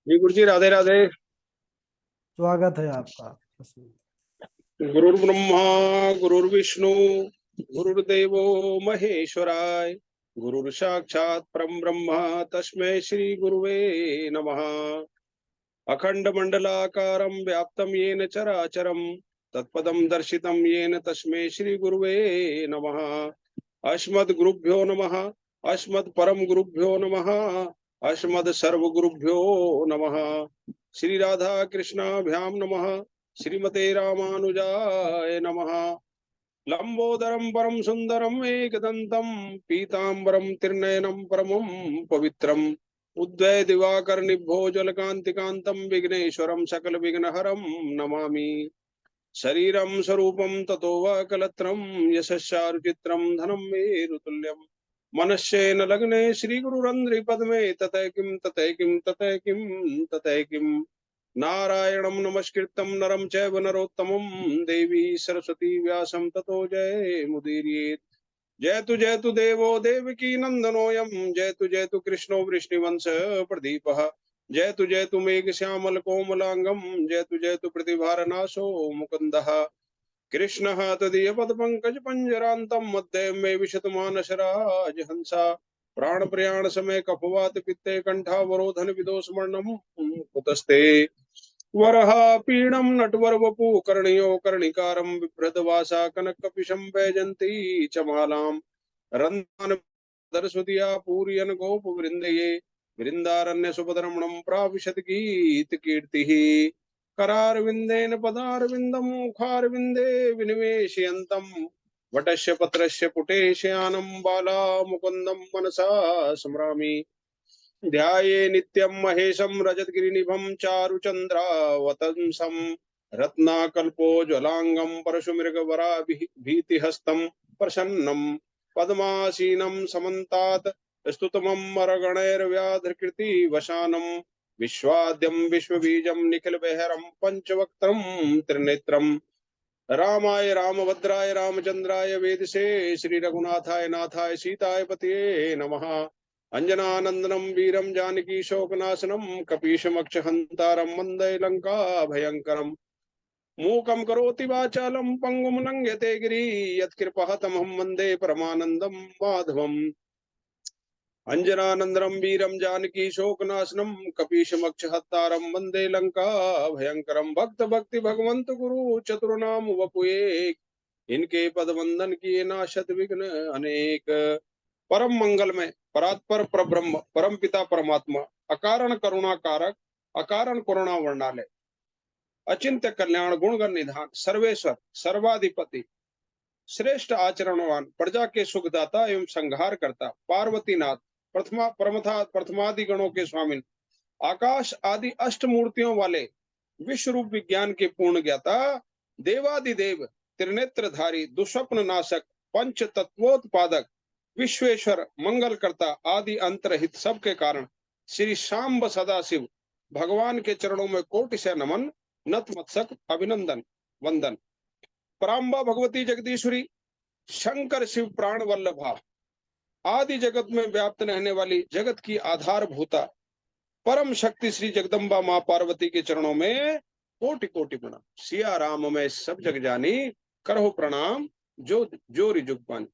जी गुरु जी, राधे राधे। स्वागत है आपका उसमें। गुरुर्ब्रह्मा गुरुर्विष्णु गुरुर्देवो महेश्वराय। गुरुर् साक्षात् परम ब्रह्म तस्मै श्री गुरुवे नमः। अखंड मंडलाकारं व्याप्तं येन चराचरं तत्पदं दर्शितं येन तस्मै श्री गुरुवे नमः। अस्मद् गुरुभ्यो नमः। अस्मद् परम गुरुभ्यो नमः। अस्मद् सर्व गुरुभ्यो नमः। श्री राधा कृष्णाभ्यां नमः। श्रीमते रामानुजाय नमः। लंबोदरम परम सुंदरम एकदंतम पीतांबरम त्रिनयनम परमं पवित्रम उद्वय दिवाकर निभोजलकांतिकांतम विघ्नेश्वरम सकल विघ्नहरम नमामि। शरीरं स्वरूपं ततो वा कलत्रं यशस्चारुचित्रं धनं मेरुतुल्यं मनश्चेन लग्ने श्रीगुरुरन्ध्रिपद्मे ततः किं ततः किं ततः किं ततः किं। नारायणं नमस्कृतं नरं चैव नरोत्तमं देवी सरस्वती व्यासं ततो जयमुदीरयेत्। जयतु देवो देवकी नंदनोऽयं जयतु कृष्णो वृष्णिवंश प्रदीपः। जयतु मेघ श्यामल कोमलांगम जयतु प्रतिभारनाशो मुकुंदः। कृष्णः तदीय पद पंकज पंजरांतम मध्य मे विशत मानसराज हंसा। प्राण प्रयाण समय कफवात पित्ते कंठावरोधन विदोषमर्णम कुतस्ते। वरहा पीडम नटवर वपु कर्णयो कर्णिकारं बिभ्रतवासा कनकपिशं वैजंती च मालाम्। रन्ध्रान् दरस्वतिया पूरयन् गोपवृन्दये वृन्दारण्य सुभद्रमणं प्राविशत् गीत कीर्तिः। करारविन्देन पदारविन्दं मुखारविन्दे विनिवेशयन्तं वटस्य पत्रस्य पुटे शयानं बालामुकुन्दं मनसा स्मरामि। ध्याये नित्यं महेशं रजतगिरिनिभं चारुचन्द्रावतंसं रत्नाकल्पोज्ज्वलांगं परशुमृगवराभीतिहस्तं प्रसन्नं पद्मासीनं समन्तात् स्तुतममरगणैर्व्याधृकृतिवशानं विश्वाद्यं विश्वबीजं निखिलबहरं पंचवक्त्रं त्रिनेत्रम्। रामाय रामभद्राय रामचंद्राय वेदसे श्री रघुनाथाय नाथाय सीताय पतये नमः। अंजनानंदनम वीरम जानकी शोकनाशनम कपीशमक्षहंतारम मंदय लंका भयंकरम। मूकं करोति वाचालं पंगुं लंघयते गिरि यत्कृपातमहं वन्दे परमानन्दं माधवम्। अंजनानंदनम वीरम जानकी शोकनाशनम कपीशमक्षहत्तारम वंदे लंका भयंकरम। भक्त भक्ति भगवंत गुरु चतुर्नाम वपुए इनके पद वंदन किए नाशत विघ्न अनेक। परम मंगल में परात्पर परब्रह्म परम पिता परमात्मा अकारण करुणा कारक अकारण करुणा वर्णालय अचिंत्य कल्याण गुणगण निधान सर्वेश्वर सर्वाधिपति श्रेष्ठ आचरणवान प्रजा के सुखदाता एवं संहार करता पार्वतीनाथ प्रथमादि गणों के स्वामी आकाश आदि अष्ट मूर्तियों वाले विश्व रूप विज्ञान के पूर्ण ज्ञाता देवादिदेव त्रिनेत्रधारी दुष्स्वप्न नाशक पंच तत्वोत्पादक विश्वेश्वर मंगल करता आदि अंतरहित सबके कारण श्री शाम्ब सदाशिव भगवान के चरणों में कोटि से नमन नतमस्तक अभिनंदन वंदन। पराम्बा भगवती जगदीश्वरी शंकर शिव प्राण वल्लभा आदि जगत में व्याप्त रहने वाली जगत की आधार भूता परम शक्ति श्री जगदम्बा माँ पार्वती के चरणों में कोटि कोटि प्रणाम। सिया राम में सब जग जानी करहो प्रणाम जो जो रिजुग पानी।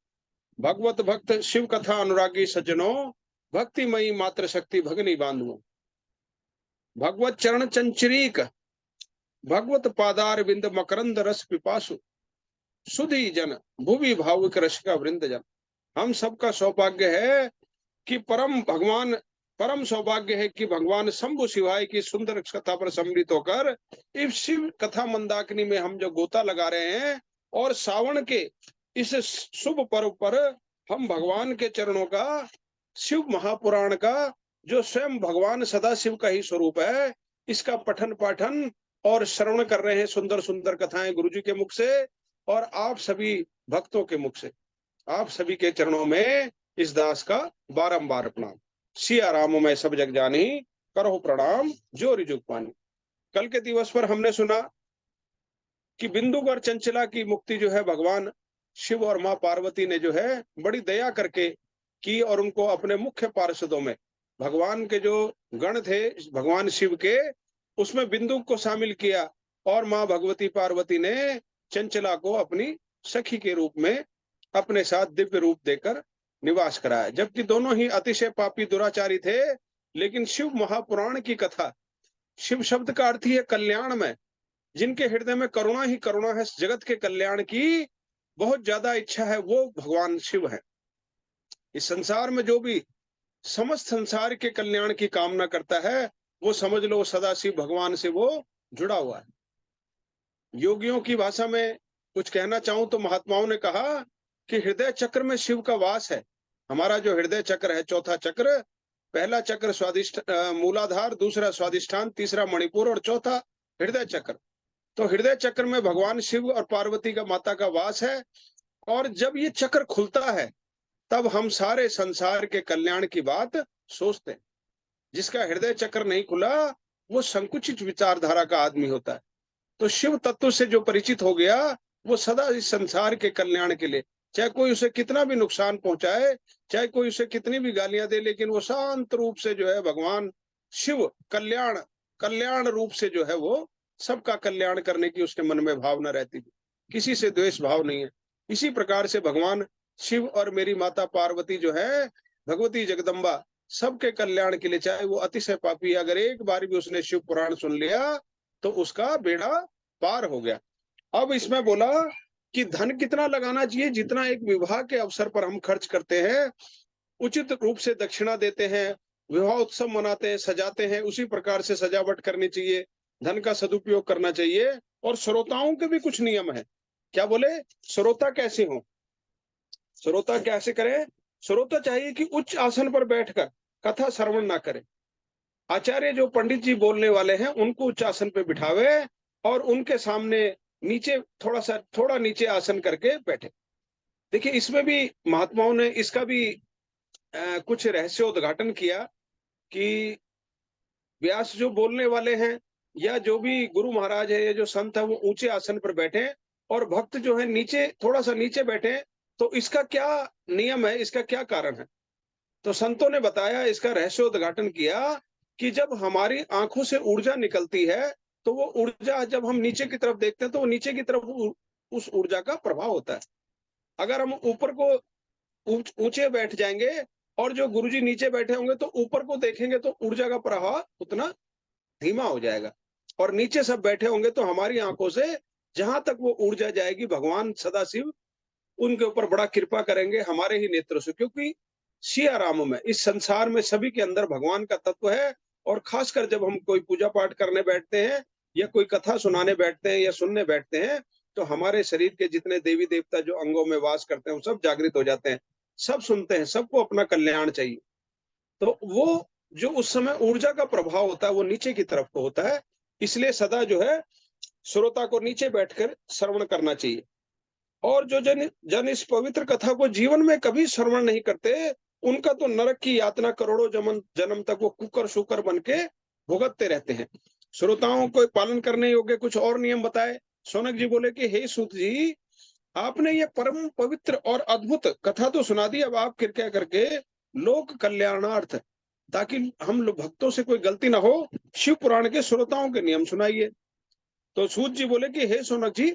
भगवत भक्त शिव कथा अनुरागी सज्जनों भक्तिमयी मात्र शक्ति भगनी बांधुओं भगवत चरण चंचरीक भगवत पादार विंद मकरंद रस पिपासु सुधी जन भुवि भावुक रस का वृंद जन। हम सबका सौभाग्य है कि परम सौभाग्य है कि भगवान शंभु शिवाय की सुंदर कथा पर सम्मिलित होकर इस शिव कथा मंदाकिनी में हम जो गोता लगा रहे हैं और सावन के इस शुभ पर्व पर हम भगवान के चरणों का शिव महापुराण का जो स्वयं भगवान सदा शिव का ही स्वरूप है इसका पठन पाठन और श्रवण कर रहे हैं। सुंदर सुंदर कथाएं गुरु जी के मुख से और आप सभी भक्तों के मुख से आप सभी के चरणों में इस दास का बारंबार प्रणाम। सिया राम में सब जग जानी करो प्रणाम जो रिजुग पानी। कल के दिवस पर हमने सुना कि बिंदुगर चंचला की मुक्ति जो है भगवान शिव और मां पार्वती ने जो है बड़ी दया करके की और उनको अपने मुख्य पार्षदों में भगवान के जो गण थे भगवान शिव के, उसमें बिंदु को शामिल किया और माँ भगवती पार्वती ने चंचला को अपनी सखी के रूप में अपने साथ दिव्य रूप देकर निवास कराया। जबकि दोनों ही अतिशय पापी दुराचारी थे, लेकिन शिव महापुराण की कथा, शिव शब्द का अर्थ ही है कल्याण में, जिनके हृदय में करुणा ही करुणा है, जगत के कल्याण की बहुत ज्यादा इच्छा है, वो भगवान शिव है। इस संसार में जो भी समस्त संसार के कल्याण की कामना करता है, वो समझ लो सदाशिव भगवान से वो जुड़ा हुआ है। योगियों की भाषा में कुछ कहना चाहूं तो महात्माओं ने कहा कि हृदय चक्र में शिव का वास है। हमारा जो हृदय चक्र है, चौथा चक्र, पहला चक्र स्वादिष्ट मूलाधार, दूसरा स्वादिष्ठान, तीसरा मणिपुर और चौथा हृदय चक्र। तो हृदय चक्र में भगवान शिव और पार्वती का माता का वास है, और जब ये चक्र खुलता है तब हम सारे संसार के कल्याण की बात सोचते हैं। जिसका हृदय चक्र नहीं खुला वो संकुचित विचारधारा का आदमी होता है। तो शिव तत्व से जो परिचित हो गया, वो सदा इस संसार के कल्याण के लिए, चाहे कोई उसे कितना भी नुकसान पहुंचाए, चाहे कोई उसे कितनी भी गालियां दे, लेकिन वो शांत रूप से जो है भगवान शिव कल्याण कल्याण रूप से जो है वो सबका कल्याण करने की उसके मन में भावना रहती थी, किसी से द्वेष भाव नहीं है। इसी प्रकार से भगवान शिव और मेरी माता पार्वती जो है, भगवती जगदम्बा, सबके कल्याण के लिए, चाहे वो अतिशय पापी, अगर एक बार भी उसने शिव पुराण सुन लिया तो उसका बेड़ा पार हो गया। अब इसमें बोला कि धन कितना लगाना चाहिए, जितना एक विवाह के अवसर पर हम खर्च करते हैं, उचित रूप से दक्षिणा देते हैं, विवाह उत्सव मनाते हैं, सजाते हैं, उसी प्रकार से सजावट करनी चाहिए, धन का सदुपयोग करना चाहिए। और श्रोताओं के भी कुछ नियम है। क्या बोले? श्रोता कैसे हो, श्रोता कैसे करे? श्रोता चाहिए कि उच्च आसन पर बैठकर कथा श्रवण ना करे। आचार्य जो पंडित जी बोलने वाले हैं उनको उच्च आसन पे बिठावे और उनके सामने नीचे थोड़ा नीचे आसन करके बैठे। देखिए, इसमें भी महात्माओं ने इसका भी कुछ रहस्योद्घाटन किया कि व्यास जो बोलने वाले हैं या जो भी गुरु महाराज है या जो संत है, वो ऊंचे आसन पर बैठे और भक्त जो है नीचे, थोड़ा सा नीचे बैठे। तो इसका क्या नियम है, इसका क्या कारण है? तो संतों ने बताया, इसका रहस्योद्घाटन किया कि जब हमारी आंखों से ऊर्जा निकलती है, तो वो ऊर्जा जब हम नीचे की तरफ देखते हैं तो वो नीचे की तरफ उस ऊर्जा का प्रभाव होता है। अगर हम ऊपर को ऊंचे बैठ जाएंगे और जो गुरुजी नीचे बैठे होंगे तो ऊपर को देखेंगे तो ऊर्जा का प्रवाह उतना धीमा हो जाएगा, और नीचे सब बैठे होंगे तो हमारी आंखों से जहां तक वो ऊर्जा जाएगी, भगवान सदाशिव उनके ऊपर बड़ा कृपा करेंगे हमारे ही नेत्रों से। क्योंकि सिया राम में, इस संसार में सभी के अंदर भगवान का तत्व है। और खासकर जब हम कोई पूजा पाठ करने बैठते हैं या कोई कथा सुनाने बैठते हैं या सुनने बैठते हैं, तो हमारे शरीर के जितने देवी देवता जो अंगों में वास करते हैं वो सब जागृत हो जाते हैं, सब सुनते हैं, सबको अपना कल्याण चाहिए। तो वो जो उस समय ऊर्जा का प्रभाव होता है वो नीचे की तरफ को होता है। इसलिए सदा जो है श्रोता को नीचे बैठकर श्रवण करना चाहिए। और जो जन इस पवित्र कथा को जीवन में कभी श्रवण नहीं करते, उनका तो नरक की यातना करोड़ों जन्म तक वो कुकर शुकर बन के भुगतते रहते हैं। श्रोताओं को पालन करने योग्य कुछ और नियम बताए। शौनक जी बोले कि हे सूत जी, आपने ये परम पवित्र और अद्भुत कथा तो सुना दी, अब आप कृपया करके लोक कल्याणार्थ, ताकि हम लोग भक्तों से कोई गलती ना हो, शिव पुराण के श्रोताओं के नियम सुनाइए। तो सूत जी बोले कि हे शौनक जी,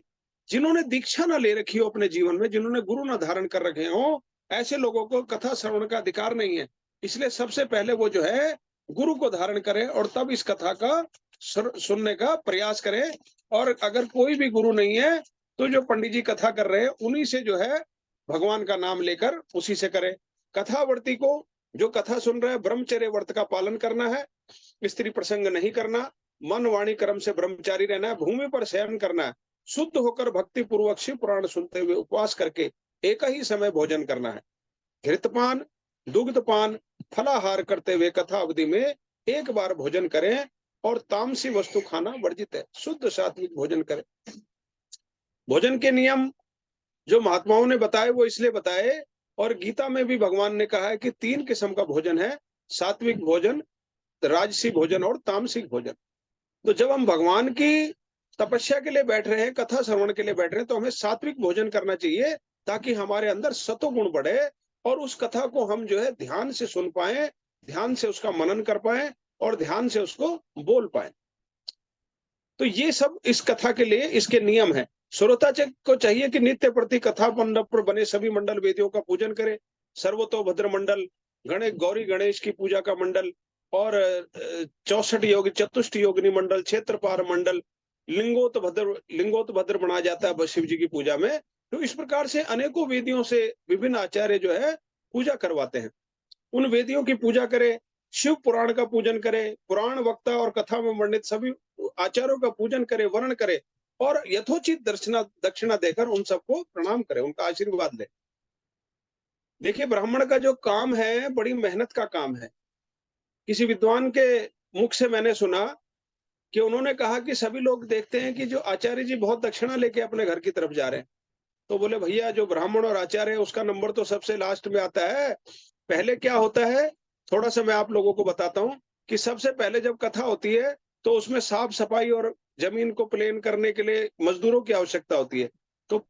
जिन्होंने दीक्षा ना ले रखी हो अपने जीवन में, जिन्होंने गुरु ना धारण कर रखे हो, ऐसे लोगों को कथा श्रवण का अधिकार नहीं है। इसलिए सबसे पहले वो जो है गुरु को धारण करें और तब इस कथा का सुनने का प्रयास करें। और अगर कोई भी गुरु नहीं है तो जो पंडित जी कथा कर रहे हैं उन्हीं से जो है भगवान का नाम लेकर उसी से करें। कथावर्ती को, जो कथा सुन रहे हैं, ब्रह्मचर्य व्रत का पालन करना है, स्त्री प्रसंग नहीं करना, मन वाणी कर्म से ब्रह्मचारी रहना है, भूमि पर शयन करना है, शुद्ध होकर भक्ति पूर्वक शिव पुराण सुनते हुए उपवास करके एक ही समय भोजन करना है। घृतपान, दुग्धपान, फलाहार करते हुए कथा अवधि में एक बार भोजन करें और तामसी वस्तु खाना वर्जित है, शुद्ध सात्विक भोजन करें। भोजन के नियम जो महात्माओं ने बताए वो इसलिए बताए, और गीता में भी भगवान ने कहा है कि 3 किस्म का भोजन है, सात्विक भोजन, राजसी भोजन और तामसिक भोजन। तो जब हम भगवान की तपस्या के लिए बैठ रहे हैं, कथा श्रवण के लिए बैठ रहे हैं, तो हमें सात्विक भोजन करना चाहिए, ताकि हमारे अंदर सतोगुण बढ़े और उस कथा को हम जो है ध्यान से सुन पाए, ध्यान से उसका मनन कर पाए और ध्यान से उसको बोल पाए। तो ये सब इस कथा के लिए इसके नियम है। श्रोताचक को चाहिए कि नित्य प्रति कथा मंडप पर बने सभी मंडल वेदियों का पूजन करे। सर्वतोभद्र मंडल, गौरी गणेश की पूजा का मंडल और 64 योगी चतुष्ट योगिनी मंडल, क्षेत्रपार मंडल, लिंगोतभद्र बनाया जाता है शिव जी की पूजा में। तो इस प्रकार से अनेकों वेदियों से विभिन्न आचार्य जो है पूजा करवाते हैं। उन वेदियों की पूजा करे, शिव पुराण का पूजन करे, पुराण वक्ता और कथा में वर्णित सभी आचार्यों का पूजन करे, वर्ण करे और यथोचित दक्षिणा देकर उन सबको प्रणाम करे, उनका आशीर्वाद ले। देखिए, ब्राह्मण का जो काम है बड़ी मेहनत का काम है। किसी विद्वान के मुख से मैंने सुना कि उन्होंने कहा कि सभी लोग देखते हैं कि जो आचार्य जी बहुत दक्षिणा लेके अपने घर की तरफ जा रहे हैं। तो बोले, भैया जो ब्राह्मण और आचार्य है उसका नंबर तो सबसे लास्ट में आता है। पहले क्या होता है, थोड़ा सा मैं आप लोगों को बताता हूँ कि सबसे पहले जब कथा होती है तो उसमें साफ सफाई और जमीन को प्लेन करने के लिए मजदूरों की आवश्यकता होती है। तो